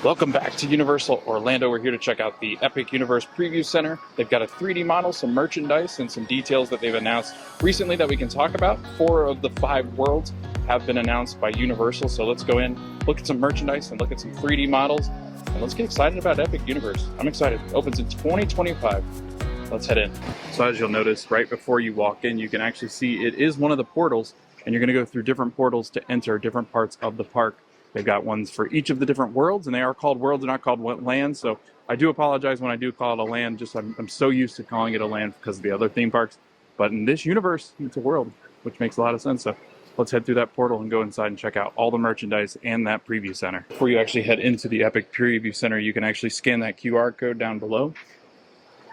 Welcome back to Universal Orlando. We're here to check out the Epic Universe Preview Center. They've got a 3D model, some merchandise, and some details that they've announced recently that we can talk about. 4 of the 5 worlds have been announced by Universal, so let's go in, look at some merchandise, and look at some 3D models, and let's get excited about Epic Universe. I'm excited. It opens in 2025. Let's head in. So as you'll notice, right before you walk in, you can actually see it is one of the portals, and you're going to go through different portals to enter different parts of the park. They've got ones for each of the different worlds, and they are called worlds, they're not called lands. So I do apologize when I do call it a land. Just I'm so used to calling it a land because of the other theme parks. But in this universe, it's a world, which makes a lot of sense. So let's head through that portal and go inside and check out all the merchandise and that preview center. Before you actually head into the Epic Preview Center, you can actually scan that QR code down below.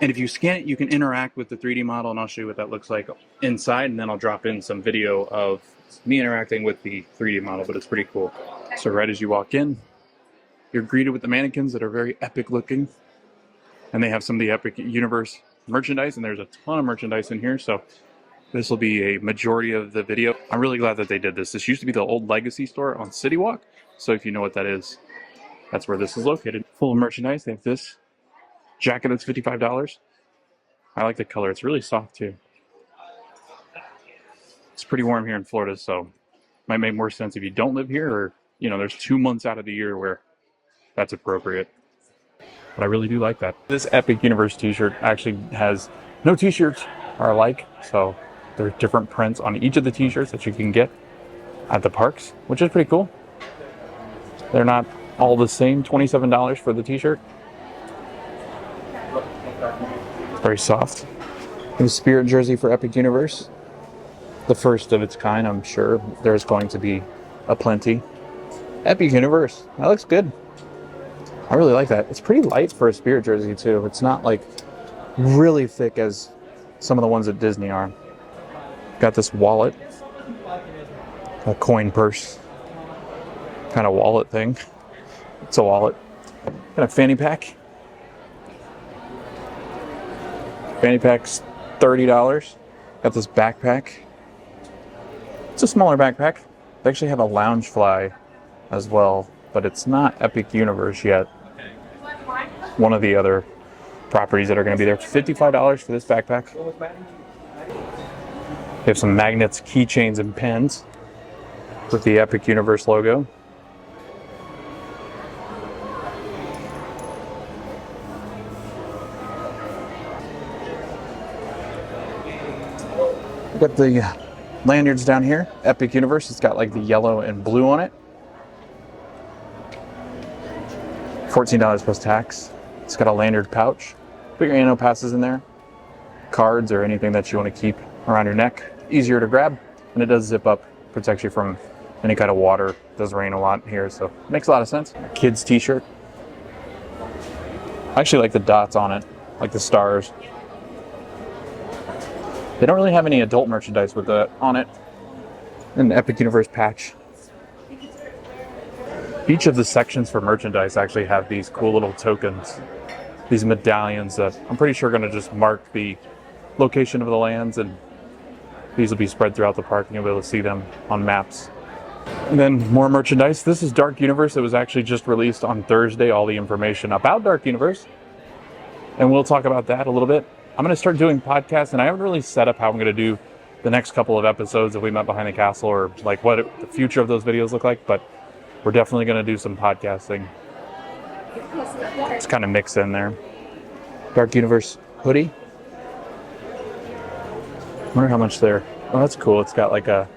And if you scan it, you can interact with the 3D model, and I'll show you what that looks like inside, and then I'll drop in some video of me interacting with the 3D model, but it's pretty cool. So right as you walk in, you're greeted with the mannequins that are very epic looking, and they have some of the Epic Universe merchandise, and there's a ton of merchandise in here, so this will be a majority of the video. I'm really glad that they did this. This used to be the old Legacy store on City Walk, so if you know what that is, that's where this is located. Full of merchandise. They have this jacket that's $55. I like the color. It's really soft too. It's pretty warm here in Florida, so might make more sense if you don't live here, or there's 2 months out of the year where that's appropriate. But I really do like that. This Epic Universe t-shirt actually has no t-shirts are alike, so there's different prints on each of the t-shirts that you can get at the parks, which is pretty cool. They're not all the same. $27 for the t-shirt. Very soft. The Spirit jersey for Epic Universe. The first of its kind, I'm sure. There's going to be aplenty. Epic Universe. That looks good. I really like that. It's pretty light for a Spirit jersey too. It's not like really thick as some of the ones at Disney are. Got this wallet. A coin purse. Kind of wallet thing. It's a wallet. Got a fanny pack. Fanny pack's $30. Got this backpack. It's a smaller backpack. They actually have a Loungefly as well, but it's not Epic Universe yet. One of the other properties that are going to be there. $55 for this backpack. They have some magnets, keychains, and pens with the Epic Universe logo. Got the lanyards down here. Epic Universe. It's got like the yellow and blue on it. $14 plus tax. It's got a lanyard pouch. Put your annual passes in there. Cards or anything that you want to keep around your neck. Easier to grab, and it does zip up. Protects you from any kind of water. It does rain a lot here, so it makes a lot of sense. Kids t-shirt. I actually like the dots on it, like the stars. They don't really have any adult merchandise with that on it. An Epic Universe patch. Each of the sections for merchandise actually have these cool little tokens, these medallions that I'm pretty sure are going to just mark the location of the lands, and these will be spread throughout the park and you'll be able to see them on maps. And then more merchandise. This is Dark Universe. It was actually just released on Thursday, all the information about Dark Universe. And we'll talk about that a little bit. I'm going to start doing podcasts, and I haven't really set up how I'm going to do the next couple of episodes if we met behind the castle, or like what the future of those videos look like, but we're definitely going to do some podcasting. It's kind of mixed in there. Dark Universe hoodie. Wonder how much they're... Oh, that's cool. It's got like a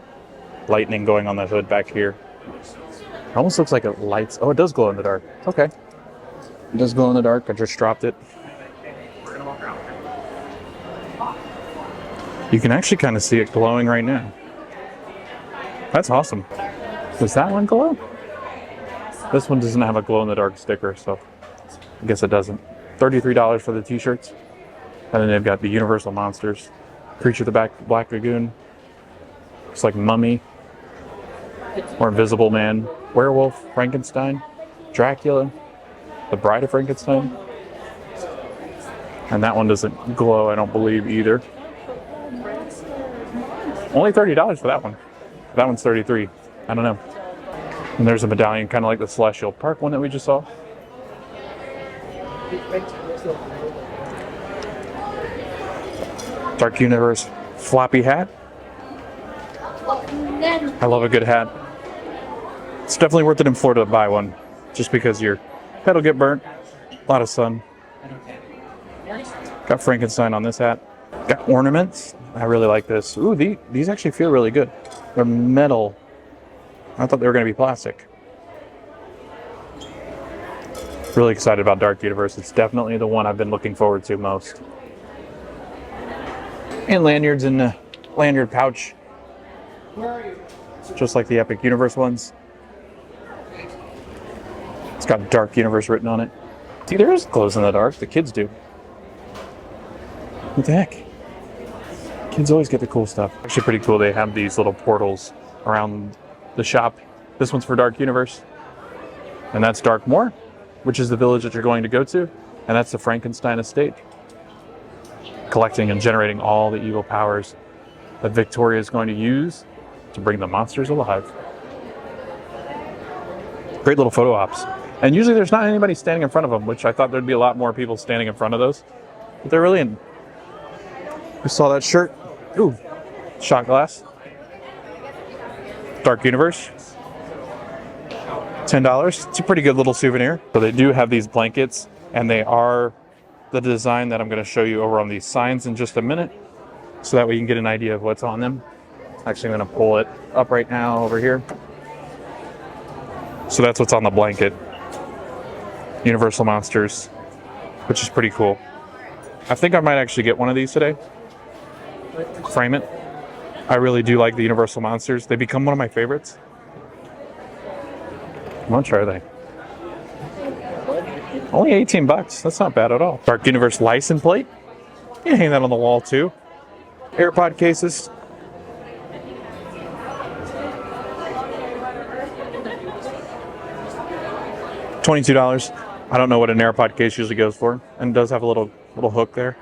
lightning going on the hood back here. It almost looks like it lights... Oh, it does glow in the dark. Okay. It does glow in the dark. I just dropped it. You can actually kind of see it glowing right now. That's awesome. Does that one glow? This one doesn't have a glow-in-the-dark sticker, so I guess it doesn't. $33 for the t-shirts. And then they've got the Universal Monsters. Creature of the Black Lagoon. Looks like Mummy. Or Invisible Man. Werewolf. Frankenstein. Dracula. The Bride of Frankenstein. And that one doesn't glow, I don't believe, either. Only $30 for that one. That one's $33. I don't know. And there's a medallion, kind of like the Celestial Park one that we just saw. Dark Universe floppy hat. I love a good hat. It's definitely worth it in Florida to buy one, just because your head will get burnt. A lot of sun. Got Frankenstein on this hat. Got ornaments. I really like this. Ooh, these actually feel really good. They're metal. I thought they were going to be plastic. Really excited about Dark Universe. It's definitely the one I've been looking forward to most. And lanyards in the lanyard pouch. Just like the Epic Universe ones. It's got Dark Universe written on it. See, there is glows in the dark. The kids do. What the heck? Kids always get the cool stuff. Actually pretty cool. They have these little portals around the shop. This one's for Dark Universe. And that's Darkmoor, which is the village that you're going to go to. And that's the Frankenstein estate. Collecting and generating all the evil powers that Victoria is going to use to bring the monsters alive. Great little photo ops. And usually there's not anybody standing in front of them, which I thought there'd be a lot more people standing in front of those. But they're really in. You saw that shirt? Ooh, shot glass. Dark Universe. $10. It's a pretty good little souvenir. So they do have these blankets, and they are the design that I'm going to show you over on these signs in just a minute, so that way you can get an idea of what's on them. Actually, I'm going to pull it up right now over here. So that's what's on the blanket. Universal Monsters, which is pretty cool. I think I might actually get one of these today. Frame it. I really do like the Universal Monsters. They become one of my favorites. How much are they? Only 18 bucks. That's not bad at all. Dark Universe license plate. You can hang that on the wall too. AirPod cases. $22. I don't know what an AirPod case usually goes for, and it does have a little hook there,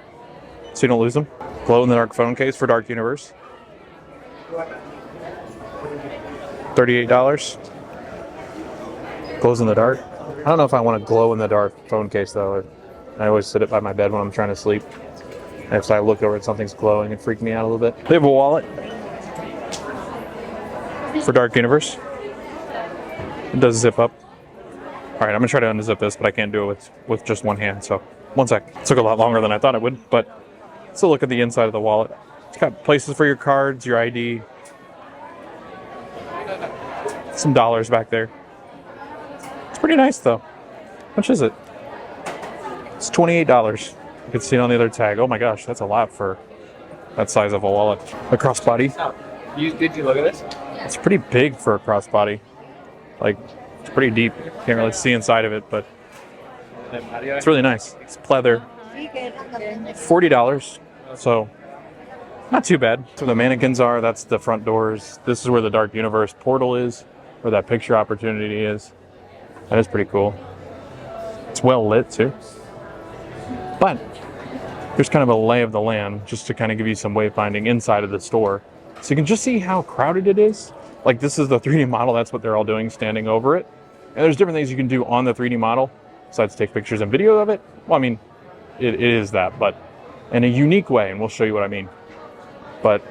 so you don't lose them. Glow-in-the-dark phone case for Dark Universe. $38. Glows in the dark. I don't know if I want a glow-in-the-dark phone case though. I always sit it by my bed when I'm trying to sleep. And if I look over and something's glowing, it freaks me out a little bit. They have a wallet for Dark Universe. It does zip up. All right, I'm gonna try to unzip this, but I can't do it with just one hand, so one sec. It took a lot longer than I thought it would, but let's look at the inside of the wallet. It's got places for your cards, your ID, some dollars back there. It's pretty nice though. How much is it? It's $28. You can see it on the other tag. Oh my gosh, that's a lot for that size of a wallet. A crossbody. Did you look at this? It's pretty big for a crossbody. Like, it's pretty deep. Can't really see inside of it, but it's really nice. It's pleather. $40. So not too bad. So the mannequins are, that's the front doors. This is where the Dark Universe portal is, where that picture opportunity is. That is pretty cool. It's well lit too. But there's kind of a lay of the land just to kind of give you some wayfinding inside of the store. So you can just see how crowded it is. Like, this is the 3D model, that's what they're all doing, standing over it. And there's different things you can do on the 3D model, besides take pictures and video of it. Well, I mean, it is that, but in a unique way, and we'll show you what I mean. But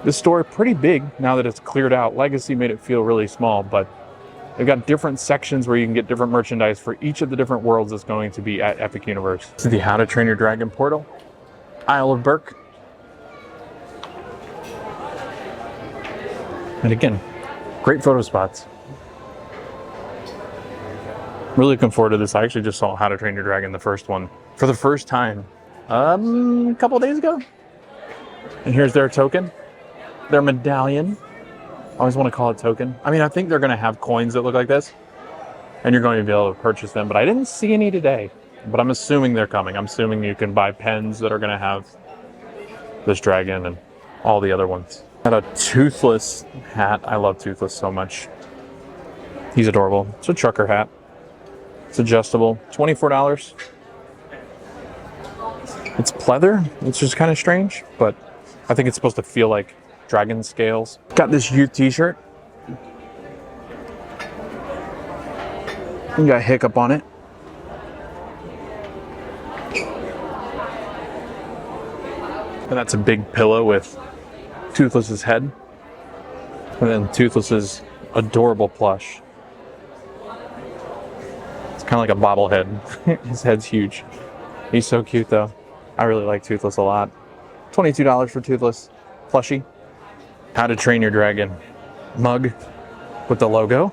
this store is pretty big now that it's cleared out. Legacy made it feel really small, but they've got different sections where you can get different merchandise for each of the different worlds that's going to be at Epic Universe. This is the How to Train Your Dragon portal. Isle of Berk. And again, great photo spots. Really looking forward to this. I actually just saw How to Train Your Dragon, the first one, for the first time a couple of days ago. And here's their token, their medallion. I always want to call it token. I mean, I think they're going to have coins that look like this, and you're going to be able to purchase them, but I didn't see any today. But I'm assuming they're coming. I'm assuming you can buy pens that are going to have this dragon and all the other ones. And a Toothless hat. I love Toothless so much. He's adorable. It's a trucker hat. It's adjustable. $24. It's pleather, which is kind of strange, but I think it's supposed to feel like dragon scales. Got this youth t-shirt. You got Hiccup on it. And that's a big pillow with Toothless's head. And then Toothless's adorable plush. It's kind of like a bobblehead. His head's huge. He's so cute though. I really like Toothless a lot. $22 for Toothless plushie. How to Train Your Dragon mug with the logo.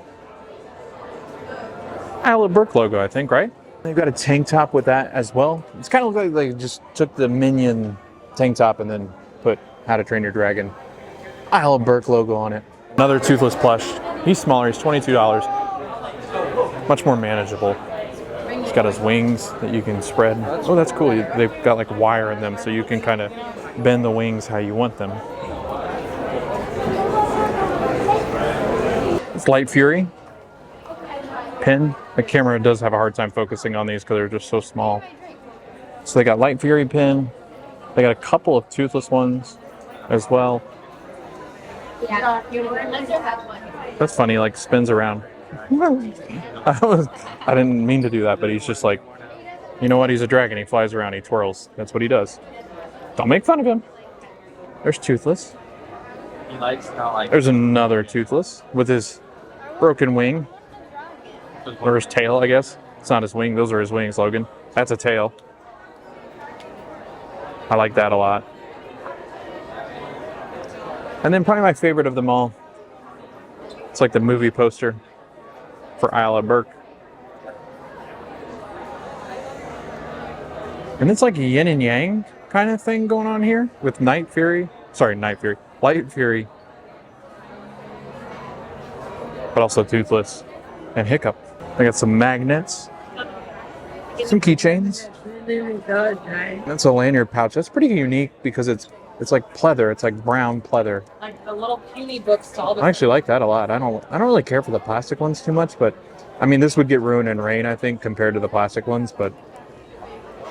Isle Burke logo, I think, right? They've got a tank top with that as well. It's kind of like they just took the Minion tank top and then put How to Train Your Dragon Isle Burke logo on it. Another Toothless plush. He's smaller, he's $22. Much more manageable. He's got his wings that you can spread. Oh, that's cool. They've got like wire in them so you can kind of bend the wings how you want them. It's Light Fury pin. The camera does have a hard time focusing on these because they're just so small. So they got Light Fury pin. They got a couple of Toothless ones as well. That's funny, like spins around. I didn't mean to do that, but he's just like, you know what? He's a dragon. He flies around. He twirls. That's what he does. Don't make fun of him. There's Toothless. He likes not like. There's another Toothless with his broken wing. Or his tail, I guess. It's not his wing. Those are his wings, Logan. That's a tail. I like that a lot. And then probably my favorite of them all. It's like the movie poster for Isle Burke. And it's like a yin and yang kind of thing going on here with Night Fury. Sorry, Night Fury. Light Fury. But also Toothless and Hiccup. I got some magnets. Some keychains. That's a lanyard pouch. That's pretty unique because it's like pleather. It's like brown pleather. Like the little puny books. I actually like that a lot. I don't really care for the plastic ones too much, but I mean this would get ruined in rain, I think, compared to the plastic ones, but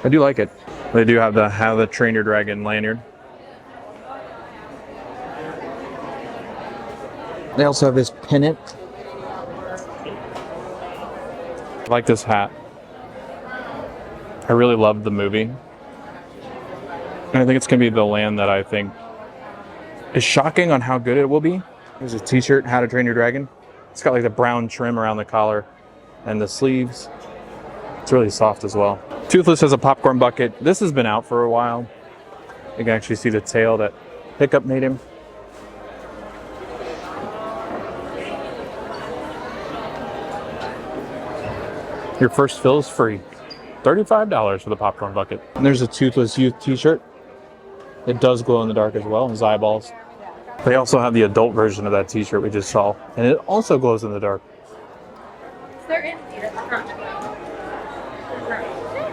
I do like it. They do have the How to Train Your Dragon lanyard. They also have this pennant. I like this hat. I really love the movie. And I think it's going to be the land that I think is shocking on how good it will be. There's a t-shirt, How to Train Your Dragon. It's got like the brown trim around the collar and the sleeves. It's really soft as well. Toothless has a popcorn bucket. This has been out for a while. You can actually see the tail that Hiccup made him. Your first fill is free. $35 for the popcorn bucket. And there's a Toothless Youth t-shirt. It does glow in the dark as well, his eyeballs. They also have the adult version of that t-shirt we just saw, and it also glows in the dark.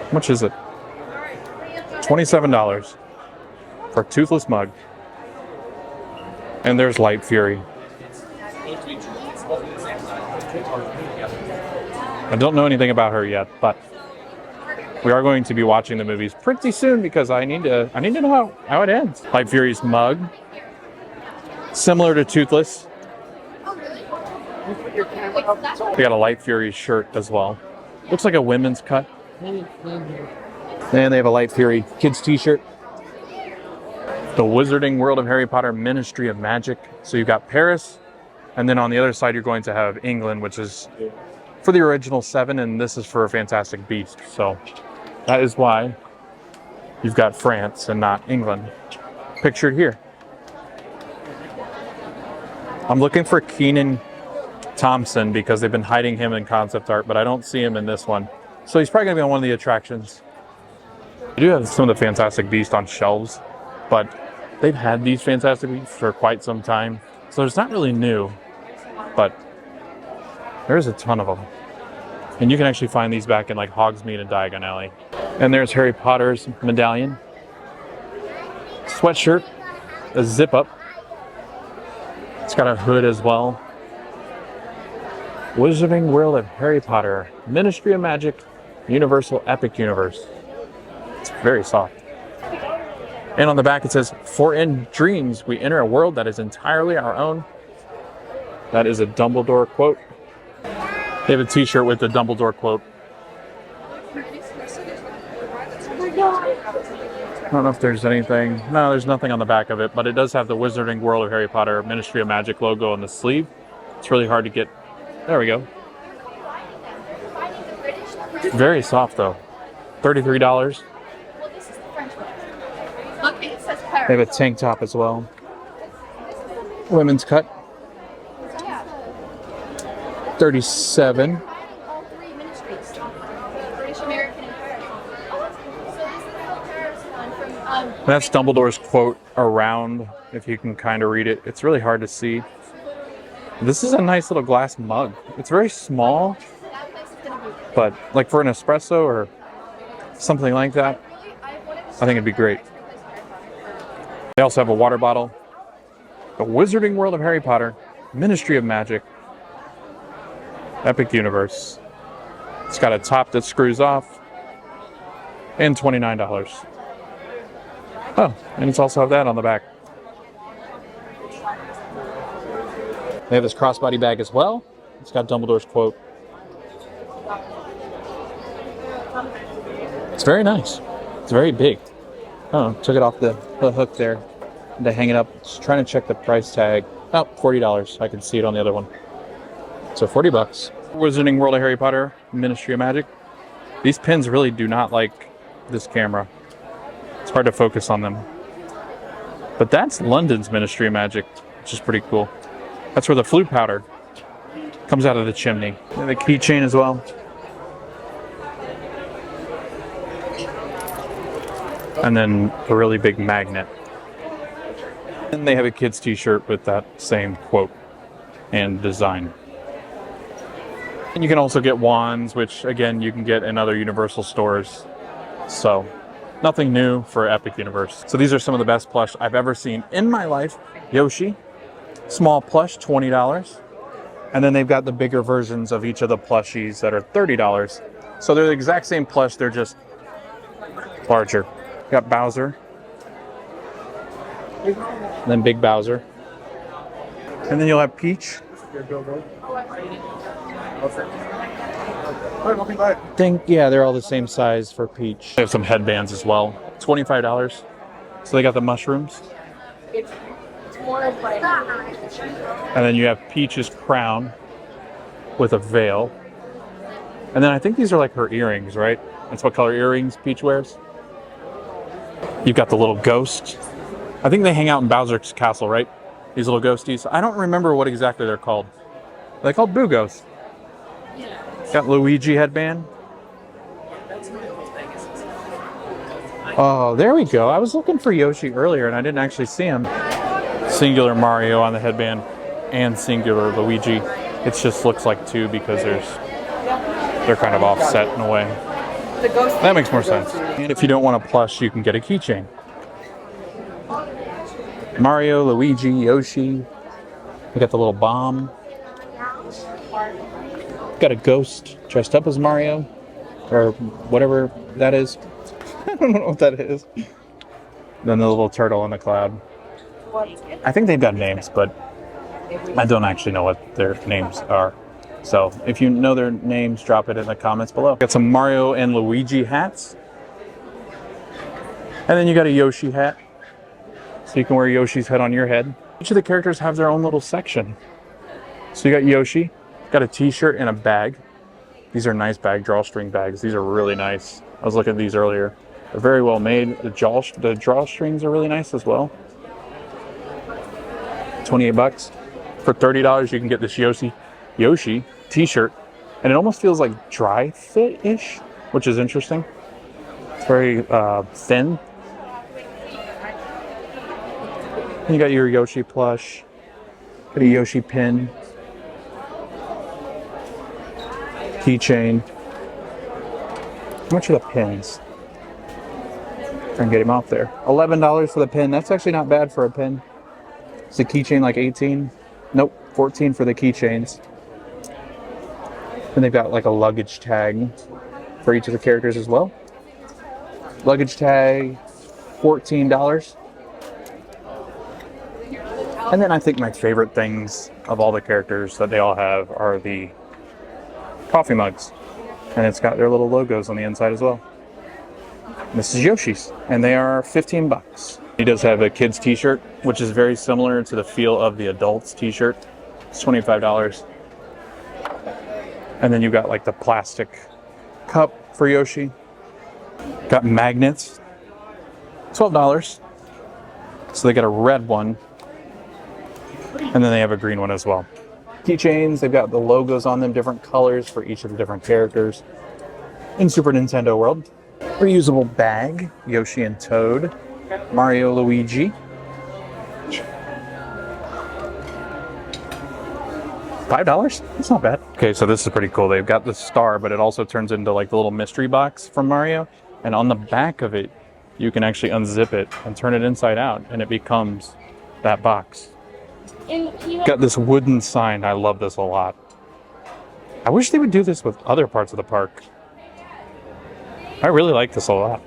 How much is it? $27 for a Toothless mug. And there's Light Fury. I don't know anything about her yet, but we are going to be watching the movies pretty soon because I need to know how it ends. Light Fury's mug, similar to Toothless. We got a Light Fury shirt as well. Looks like a women's cut. And they have a Light Fury kids t-shirt. The Wizarding World of Harry Potter Ministry of Magic. So you've got Paris, and then on the other side you're going to have England, which is for the original 7, and this is for a Fantastic Beast. So that is why you've got France and not England pictured here. I'm looking for Kenan Thompson because they've been hiding him in concept art, but I don't see him in this one. So he's probably gonna be on one of the attractions. I do have some of the Fantastic Beasts on shelves, but they've had these Fantastic Beasts for quite some time. So it's not really new, but there's a ton of them. And you can actually find these back in like Hogsmeade and Diagon Alley. And there's Harry Potter's medallion. Sweatshirt, a zip up. It's got a hood as well. Wizarding World of Harry Potter, Ministry of Magic, Universal Epic Universe. It's very soft. And on the back it says, "For in dreams we enter a world that is entirely our own." That is a Dumbledore quote. They have a t-shirt with the Dumbledore quote. I don't know if there's anything. No, there's nothing on the back of it, but it does have the Wizarding World of Harry Potter Ministry of Magic logo on the sleeve. It's really hard to get. There we go. Very soft though. $33. Look, it says They have a tank top as well. Women's cut. 37. All three ministries. British, American, and Paris. So this is the Paris one from That's Dumbledore's quote around, if you can kind of read it. It's really hard to see. This is a nice little glass mug. It's very small, that place is gonna be. but like for an espresso or something like that, I think it'd be great. They also have a water bottle. The Wizarding World of Harry Potter, Ministry of Magic, Epic Universe. It's got a top that screws off, and $29. Oh, and it's also have that on the back. They have this crossbody bag as well. It's got Dumbledore's quote. It's very nice. It's very big. Oh, took it off the hook there to hang it up. Just trying to check the price tag. Oh, $40. I can see it on the other one. So $40. Wizarding World of Harry Potter, Ministry of Magic. These pins really do not like this camera. It's hard to focus on them. But that's London's Ministry of Magic, which is pretty cool. That's where the flute powder comes out of the chimney. And the keychain as well. And then a really big magnet. And they have a kid's t-shirt with that same quote and design. And you can also get wands, which again, you can get in other Universal stores. So nothing new for Epic Universe. So these are some of the best plush I've ever seen in my life. Yoshi, small plush, $20. And then they've got the bigger versions of each of the plushies that are $30. So they're the exact same plush, they're just larger. Got Bowser. And then Big Bowser. And then you'll have Peach. I think, yeah, they're all the same size for Peach. They have some headbands as well. $25. So they got the mushrooms. It's more of like. And then you have Peach's crown with a veil. And then I think these are like her earrings, right? That's what color earrings Peach wears. You've got the little ghost. I think they hang out in Bowser's castle, right? These little ghosties. I don't remember what exactly they're called. They're called Boo Ghosts. Got Luigi headband. Oh, there we go. I was looking for Yoshi earlier and I didn't actually see him. Singular Mario on the headband and singular Luigi. It just looks like two because they're kind of offset in a way. That makes more sense. And if you don't want a plush, you can get a keychain. Mario, Luigi, Yoshi. We got the little bomb. Got a ghost dressed up as Mario, or whatever that is. I don't know what that is. Then the little turtle in the cloud. I think they've got names, but I don't actually know what their names are. So if you know their names, drop it in the comments below. Got some Mario and Luigi hats. And then you got a Yoshi hat. So you can wear Yoshi's head on your head. Each of the characters have their own little section. So you got Yoshi, got a t-shirt and a bag. These are nice bag, drawstring bags. These are really nice. I was looking at these earlier. They're very well made. The drawstrings are really nice as well. 28 bucks. For $30, you can get this Yoshi t-shirt. And it almost feels like dry fit-ish, which is interesting. It's very thin. And you got your Yoshi plush. Got a Yoshi pin. Keychain. How much are the pins? Try and get him off there. $11 for the pin. That's actually not bad for a pin. Is the keychain like 18? Nope, 14 for the keychains. And they've got like a luggage tag for each of the characters as well. Luggage tag, $14. And then I think my favorite things of all the characters that they all have are the coffee mugs. And it's got their little logos on the inside as well. This is Yoshi's, and they are 15 bucks. He does have a kid's t-shirt, which is very similar to the feel of the adult's t-shirt. It's $25. And then you've got like the plastic cup for Yoshi. Got magnets, $12. So they got a red one, and then they have a green one as well. Keychains, they've got the logos on them, different colors for each of the different characters in Super Nintendo World. Reusable bag, Yoshi and Toad, Mario, Luigi. $5? That's not bad. Okay, so this is pretty cool. They've got the star, but it also turns into like the little mystery box from Mario. And on the back of it, you can actually unzip it and turn it inside out, and it becomes that box. Got this wooden sign. I love this a lot. I wish they would do this with other parts of the park. I really like this a lot.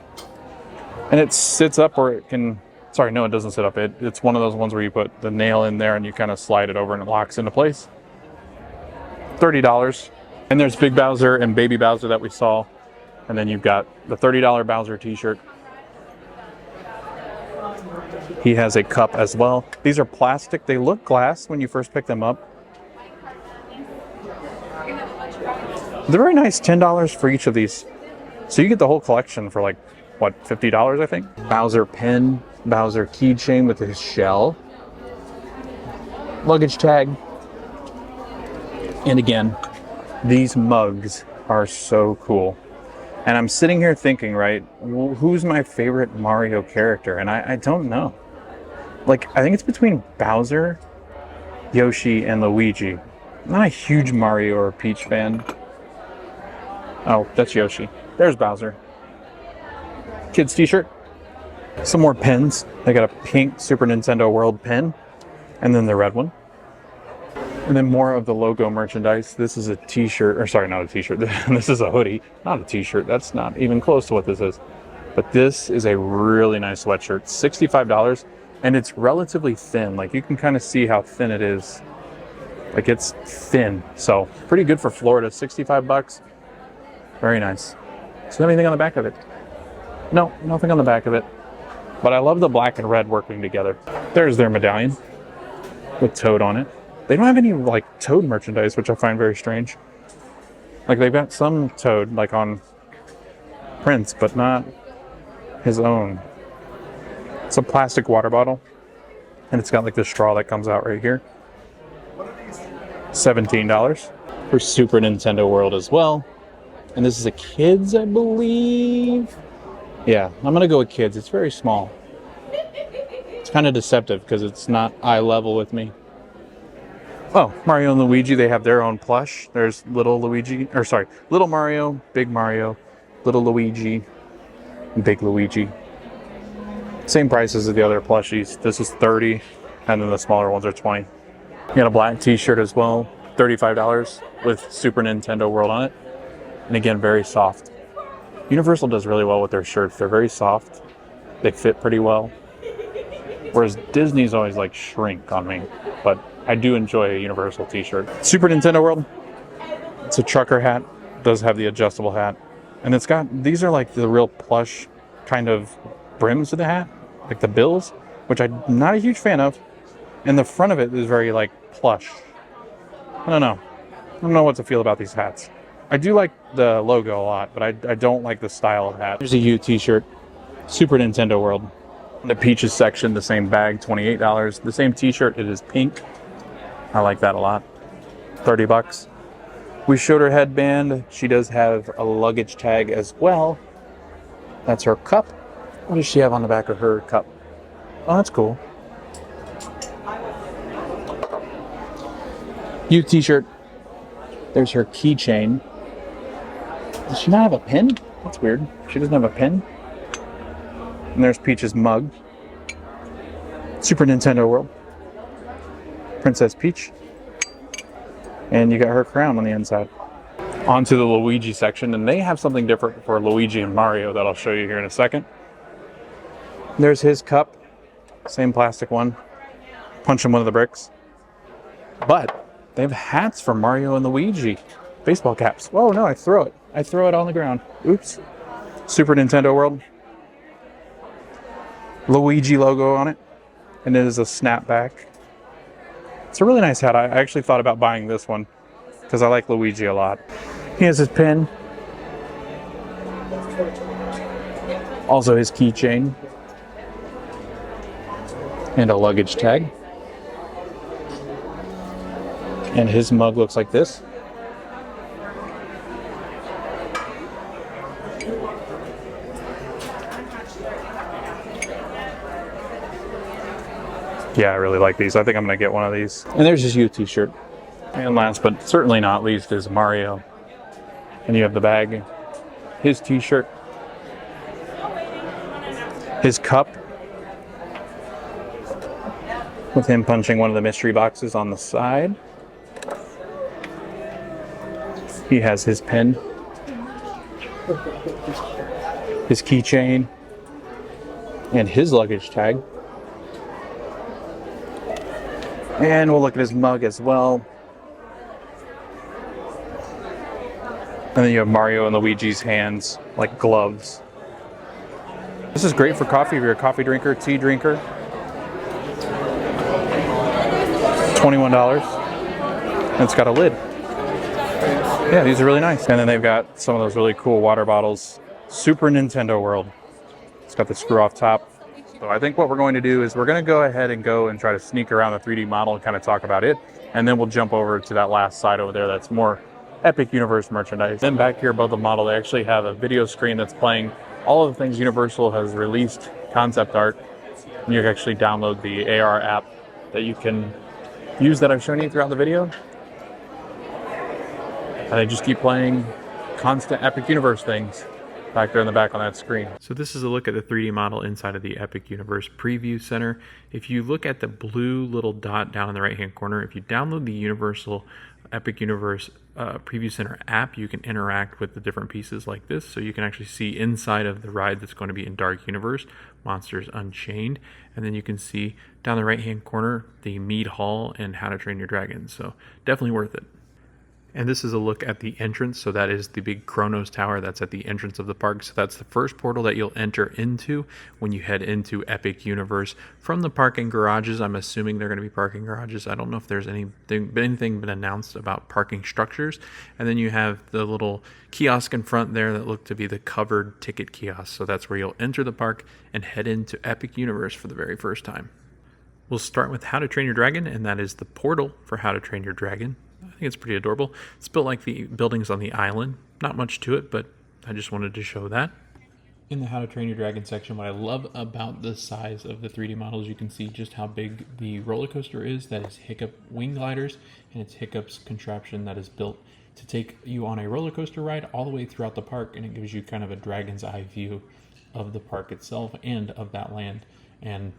And it sits up, or it can... Sorry, no, it doesn't sit up. It's one of those ones where you put the nail in there and you kind of slide it over and it locks into place. $30. And there's Big Bowser and Baby Bowser that we saw. And then you've got the $30 Bowser t-shirt. He has a cup as well. These are plastic. They look glass when you first pick them up. They're very nice. $10 for each of these. So you get the whole collection for like, what, $50, I think? Bowser pen, Bowser keychain with his shell. Luggage tag. And again, these mugs are so cool. And I'm sitting here thinking, right, who's my favorite Mario character? And I don't know. Like, I think it's between Bowser, Yoshi, and Luigi. I'm not a huge Mario or Peach fan. Oh, that's Yoshi. There's Bowser. Kids t-shirt. Some more pens. They got a pink Super Nintendo World pen. And then the red one. And then more of the logo merchandise. This is a t-shirt, or sorry, not a t-shirt. This is a hoodie, not a t-shirt. That's not even close to what this is. But this is a really nice sweatshirt. $65, and it's relatively thin. Like, you can kind of see how thin it is. Like, it's thin. So pretty good for Florida. 65 bucks. Very nice. Is there anything on the back of it? No, nothing on the back of it. But I love the black and red working together. There's their medallion with Toad on it. They don't have any, like, Toad merchandise, which I find very strange. Like, they've got some Toad, like, on prints, but not his own. It's a plastic water bottle, and it's got, like, the straw that comes out right here. $17 for Super Nintendo World as well. And this is a kids, I believe. Yeah, I'm going to go with kids. It's very small. It's kind of deceptive because it's not eye level with me. Oh, Mario and Luigi, they have their own plush. There's little Luigi, or sorry, little Mario, big Mario, little Luigi, big Luigi. Same prices as the other plushies. This is $30, and then the smaller ones are $20. You got a black t-shirt as well, $35 with Super Nintendo World on it. And again, very soft. Universal does really well with their shirts. They're very soft. They fit pretty well. Whereas Disney's always like shrink on me, but I do enjoy a Universal t-shirt. Super Nintendo World, it's a trucker hat, does have the adjustable hat. And it's got, these are like the real plush kind of brims to the hat, like the bills, which I'm not a huge fan of. And the front of it is very like plush. I don't know what to feel about these hats. I do like the logo a lot, but I don't like the style of hat. Here's a U t-shirt, Super Nintendo World. In the Peaches section, the same bag, $28. The same t-shirt, it is pink. I like that a lot. 30 bucks. We showed her headband. She does have a luggage tag as well. That's her cup. What does she have on the back of her cup? Oh, that's cool. U t-shirt. There's her keychain. Does she not have a pin? That's weird. She doesn't have a pin. And there's Peach's mug. Super Nintendo World. Princess Peach. And you got her crown on the inside. On to the Luigi section, and they have something different for Luigi and Mario that I'll show you here in a second. There's his cup. Same plastic one. Punch him one of the bricks. But they have hats for Mario and Luigi. Baseball caps. Whoa, no, I throw it. I throw it on the ground. Oops. Super Nintendo World. Luigi logo on it. And it is a snapback. It's a really nice hat. I actually thought about buying this one because I like Luigi a lot. He has his pin. Also his keychain. And a luggage tag. And his mug looks like this. Yeah, I really like these. I think I'm going to get one of these. And there's his youth t-shirt. And last but certainly not least is Mario. And you have the bag, his t-shirt, his cup, with him punching one of the mystery boxes on the side. He has his pen, his keychain, and his luggage tag. And we'll look at his mug as well. And then you have Mario and Luigi's hands like gloves. This is great for coffee if you're a coffee drinker, tea drinker. $21. And it's got a lid. Yeah, these are really nice. And then they've got some of those really cool water bottles. Super Nintendo World. It's got the screw off top. So I think what we're going to do is we're going to go ahead and try to sneak around the 3D model and kind of talk about it. And then we'll jump over to that last side over there that's more Epic Universe merchandise. Then back here above the model, they actually have a video screen that's playing all of the things Universal has released, concept art. And you can actually download the AR app that you can use that I've shown you throughout the video. And they just keep playing constant Epic Universe things back there in the back on that screen. So this is a look at the 3D model inside of the Epic Universe Preview Center. If you look at the blue little dot down in the right hand corner, if you download the Universal Epic Universe Preview Center app, you can interact with the different pieces like this. So you can actually see inside of the ride that's going to be in Dark Universe, Monsters Unchained. And then you can see down the right hand corner, the Mead Hall and How to Train Your Dragon. So definitely worth it. And this is a look at the entrance. So that is the big Kronos Tower that's at the entrance of the park. So that's the first portal that you'll enter into when you head into Epic Universe from the parking garages. I'm assuming they're going to be parking garages. I don't know if there's anything been announced about parking structures. And then you have the little kiosk in front there that look to be the covered ticket kiosk. So that's where you'll enter the park and head into Epic Universe for the very first time. We'll start with How to Train Your Dragon, and that is the portal for How to Train Your Dragon. I think it's pretty adorable. It's built like the buildings on the island. Not much to it, but I just wanted to show that. In the How to Train Your Dragon section, what I love about the size of the 3D models, you can see just how big the roller coaster is. That is Hiccup Wing Gliders, and it's Hiccup's contraption that is built to take you on a roller coaster ride all the way throughout the park, and it gives you kind of a dragon's eye view of the park itself and of that land. And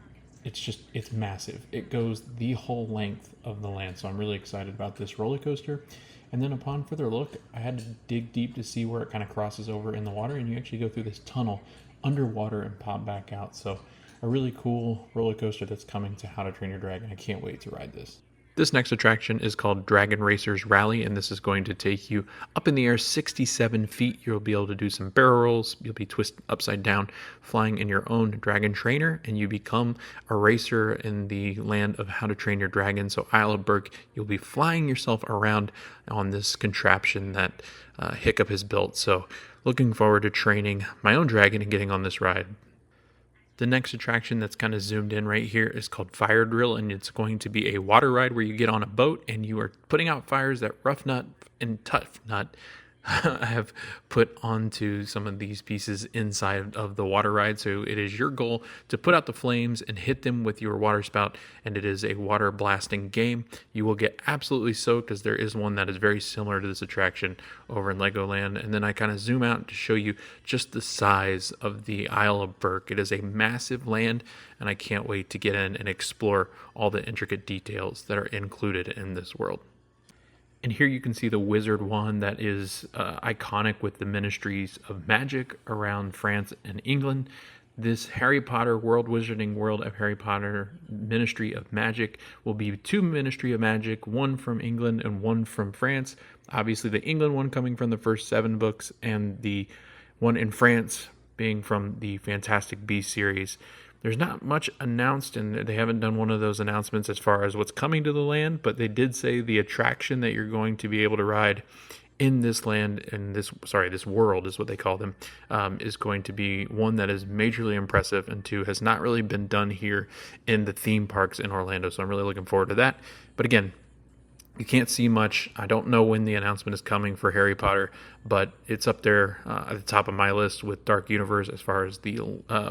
it's massive. It goes the whole length of the land. So I'm really excited about this roller coaster. And then upon further look, I had to dig deep to see where it kind of crosses over in the water. And you actually go through this tunnel underwater and pop back out. So a really cool roller coaster that's coming to How to Train Your Dragon. I can't wait to ride this. This next attraction is called Dragon Racers Rally, and this is going to take you up in the air 67 feet. You'll be able to do some barrel rolls. You'll be twisted upside down, flying in your own dragon trainer, and you become a racer in the land of How to Train Your Dragon. So Isle of Berk, you'll be flying yourself around on this contraption that Hiccup has built. So looking forward to training my own dragon and getting on this ride. The next attraction that's kind of zoomed in right here is called Fire Drill, and it's going to be a water ride where you get on a boat and you are putting out fires that Rough Nut and Tough Nut have put onto some of these pieces inside of the water ride. So it is your goal to put out the flames and hit them with your water spout, and it is a water blasting game. You will get absolutely soaked, as there is one that is very similar to this attraction over in Legoland. And then I kind of zoom out to show you just the size of the Isle of Berk. It is a massive land, and I can't wait to get in and explore all the intricate details that are included in this world. And here you can see the wizard wand that is iconic with the ministries of magic around France and England. This Harry Potter World Wizarding World of Harry Potter Ministry of Magic will be two Ministry of Magic, one from England and one from France. Obviously the England one coming from the first 7 books, and the one in France being from the Fantastic Beasts series. There's not much announced, and they haven't done one of those announcements as far as what's coming to the land, but they did say the attraction that you're going to be able to ride in this land, in this world is what they call them, is going to be one that is majorly impressive, and two, has not really been done here in the theme parks in Orlando. So I'm really looking forward to that. But again, you can't see much. I don't know when the announcement is coming for Harry Potter, but it's up there at the top of my list with Dark Universe as far as the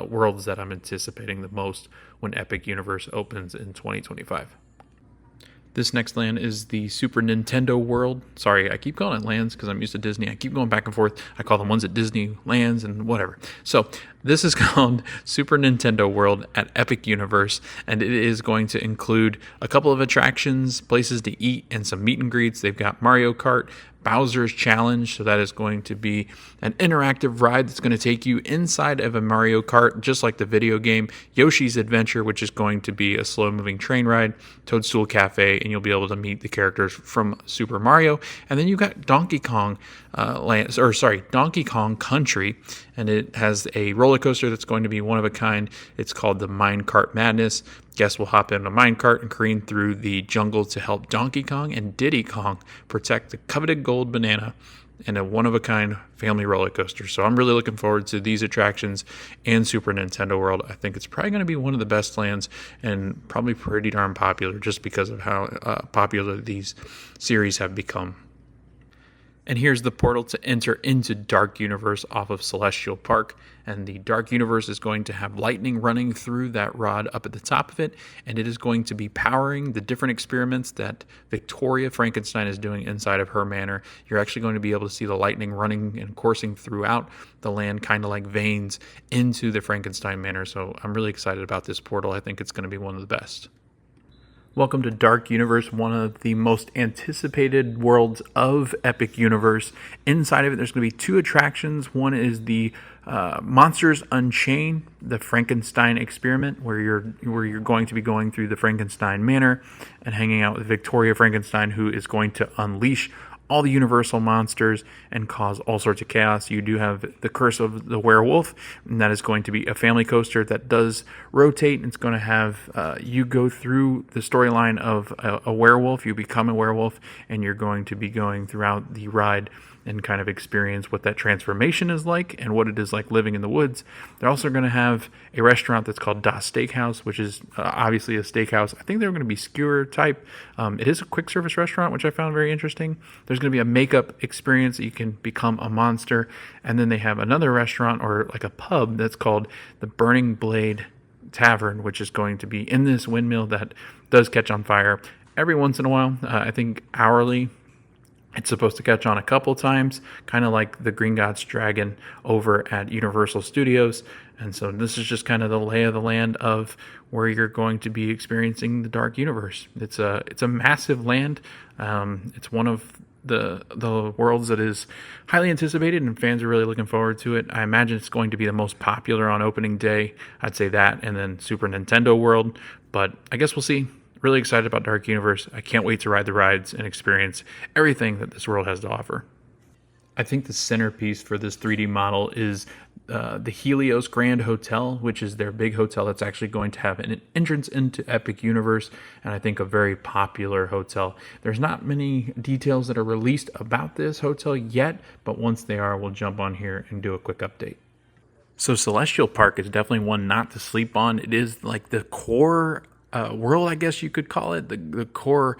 worlds that I'm anticipating the most when Epic Universe opens in 2025. This next land is the Super Nintendo World. Sorry, I keep calling it lands because I'm used to Disney. I keep going back and forth. I call them ones at Disney lands and whatever. So this is called Super Nintendo World at Epic Universe, and it is going to include a couple of attractions, places to eat, and some meet and greets. They've got Mario Kart, Bowser's Challenge, so that is going to be an interactive ride that's going to take you inside of a Mario Kart, just like the video game. Yoshi's Adventure, which is going to be a slow-moving train ride. Toadstool Cafe, and you'll be able to meet the characters from Super Mario. And then you've got Donkey Kong Donkey Kong Country, and it has a roller coaster that's going to be one of a kind. It's called the Minecart Madness. Guests will hop in a minecart and careen through the jungle to help Donkey Kong and Diddy Kong protect the coveted gold banana in a one-of-a-kind family roller coaster. So I'm really looking forward to these attractions and Super Nintendo World. I think it's probably going to be one of the best lands and probably pretty darn popular just because of how popular these series have become. And here's the portal to enter into Dark Universe off of Celestial Park. And the Dark Universe is going to have lightning running through that rod up at the top of it. And it is going to be powering the different experiments that Victoria Frankenstein is doing inside of her manor. You're actually going to be able to see the lightning running and coursing throughout the land, kind of like veins into the Frankenstein manor. So I'm really excited about this portal. I think it's going to be one of the best. Welcome to Dark Universe, one of the most anticipated worlds of Epic Universe. Inside of it, there's going to be two attractions. One is the Monsters Unchained, the Frankenstein experiment, where you're going to be going through the Frankenstein manor and hanging out with Victoria Frankenstein, who is going to unleash all the Universal monsters and cause all sorts of chaos. You do have the Curse of the Werewolf, and that is going to be a family coaster that does rotate. It's going to have you go through the storyline of a werewolf. You become a werewolf, and you're going to be going throughout the ride and kind of experience what that transformation is like and what it is like living in the woods. They're also going to have a restaurant that's called Das Steakhouse, which is obviously a steakhouse. I think they're going to be skewer type. It is a quick service restaurant, which I found very interesting. There's going to be a makeup experience that you can become a monster. And then they have another restaurant or like a pub that's called the Burning Blade Tavern, which is going to be in this windmill that does catch on fire every once in a while. I think hourly. It's supposed to catch on a couple times, kind of like the Gringotts Dragon over at Universal Studios. And so this is just kind of the lay of the land of where you're going to be experiencing the Dark Universe. It's a massive land. It's one of the worlds that is highly anticipated, and fans are really looking forward to it. I imagine it's going to be the most popular on opening day. I'd say that, and then Super Nintendo World. But I guess we'll see. Really excited about Dark Universe. I can't wait to ride the rides and experience everything that this world has to offer. I think the centerpiece for this 3D model is the Helios Grand Hotel, which is their big hotel that's actually going to have an entrance into Epic Universe, and I think a very popular hotel. There's not many details that are released about this hotel yet, but once they are, we'll jump on here and do a quick update. So Celestial Park is definitely one not to sleep on. It is like the core world, I guess you could call it, the core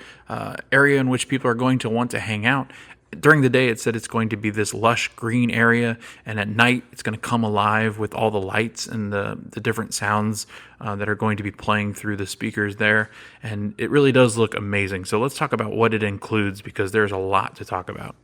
area in which people are going to want to hang out. During the day, it said it's going to be this lush green area, and at night, it's going to come alive with all the lights and the different sounds that are going to be playing through the speakers there, and it really does look amazing. So let's talk about what it includes, because there's a lot to talk about.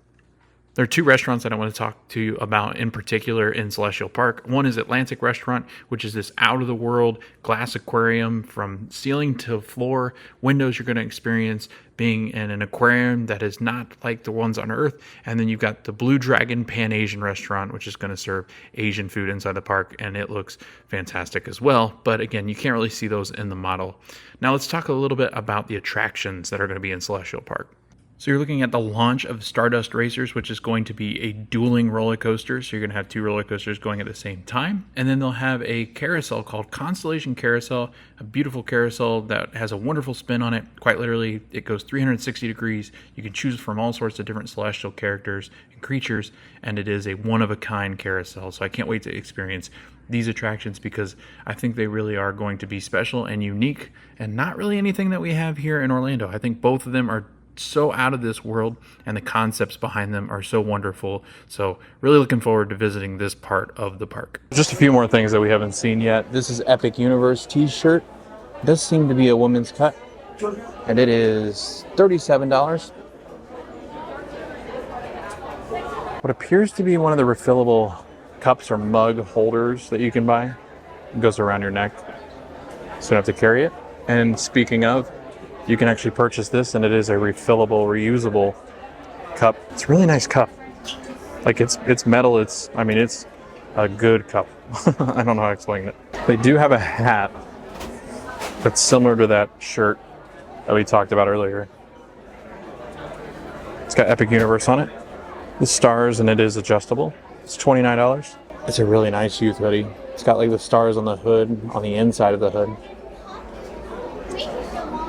There are two restaurants that I want to talk to you about in particular in Celestial Park. One is Atlantic Restaurant, which is this out-of-the-world glass aquarium from ceiling to floor. Windows you're going to experience being in an aquarium that is not like the ones on Earth. And then you've got the Blue Dragon Pan-Asian Restaurant, which is going to serve Asian food inside the park, and it looks fantastic as well. But again, you can't really see those in the model. Now let's talk a little bit about the attractions that are going to be in Celestial Park. So you're looking at the launch of Stardust Racers, which is going to be a dueling roller coaster. So you're going to have two roller coasters going at the same time. And then they'll have a carousel called Constellation Carousel, a beautiful carousel that has a wonderful spin on it. Quite literally, it goes 360 degrees. You can choose from all sorts of different celestial characters and creatures, and it is a one-of-a-kind carousel. So I can't wait to experience these attractions because I think they really are going to be special and unique and not really anything that we have here in Orlando. I think both of them are so out of this world, and the concepts behind them are so wonderful. So really looking forward to visiting this part of the park. Just a few more things that we haven't seen yet. This is Epic Universe t-shirt. It does seem to be a women's cut, and it is $37. What appears to be one of the refillable cups or mug holders that you can buy. It goes around your neck, so you don't have to carry it. And speaking of, you can actually purchase this, and it is a refillable, reusable cup. It's a really nice cup. Like it's metal. It's a good cup. I don't know how to explain it. They do have a hat that's similar to that shirt that we talked about earlier. It's got Epic Universe on it, the stars, and it is adjustable. It's $29. It's a really nice youth hoodie. It's got like the stars on the hood, on the inside of the hood.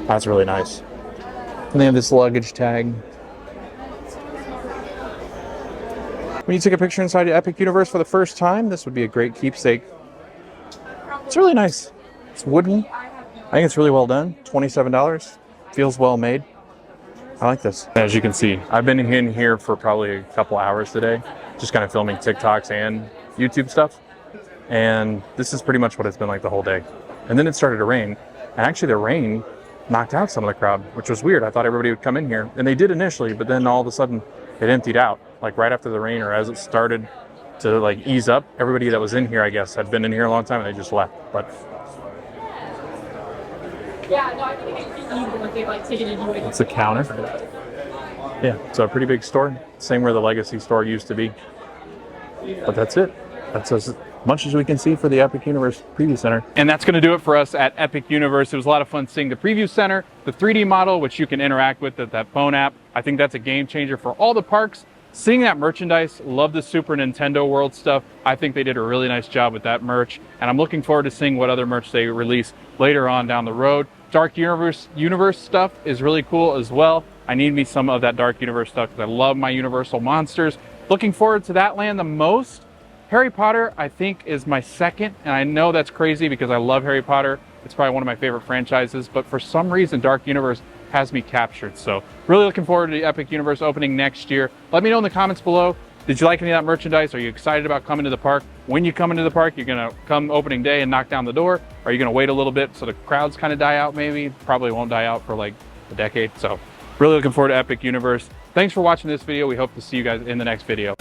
That's really nice. And they have this luggage tag. When you take a picture inside the Epic Universe for the first time, this would be a great keepsake. It's really nice. It's wooden. I think it's really well done. $27. Feels well made. I like this. As you can see, I've been in here for probably a couple hours today, just kind of filming TikToks and YouTube stuff. And this is pretty much what it's been like the whole day. And then it started to rain. And actually the rain knocked out some of the crowd, which was weird. I thought everybody would come in here, and they did initially, but then all of a sudden it emptied out, like right after the rain, or as it started to like ease up. Everybody that was in here, I guess, had been in here a long time, and they just left. But Yeah, no, I think it's easy when they like take it into it. it's a counter. Yeah, so a pretty big store, same where the Legacy store used to be. But that's it. That's as much as we can see for the Epic Universe Preview Center. And that's going to do it for us at Epic Universe. It was a lot of fun seeing the Preview Center, the 3D model, which you can interact with that phone app. I think that's a game changer for all the parks. Seeing that merchandise, love the Super Nintendo World stuff. I think they did a really nice job with that merch, and I'm looking forward to seeing what other merch they release later on down the road. Dark Universe stuff is really cool as well. I need me some of that Dark Universe stuff because I love my Universal monsters. Looking forward to that land the most. Harry Potter, I think, is my second, and I know that's crazy because I love Harry Potter. It's probably one of my favorite franchises, but for some reason, Dark Universe has me captured. So really looking forward to the Epic Universe opening next year. Let me know in the comments below. Did you like any of that merchandise? Are you excited about coming to the park? When you come into the park, you're gonna come opening day and knock down the door? Or are you gonna wait a little bit so the crowds kind of die out maybe? Probably won't die out for like a decade. So really looking forward to Epic Universe. Thanks for watching this video. We hope to see you guys in the next video.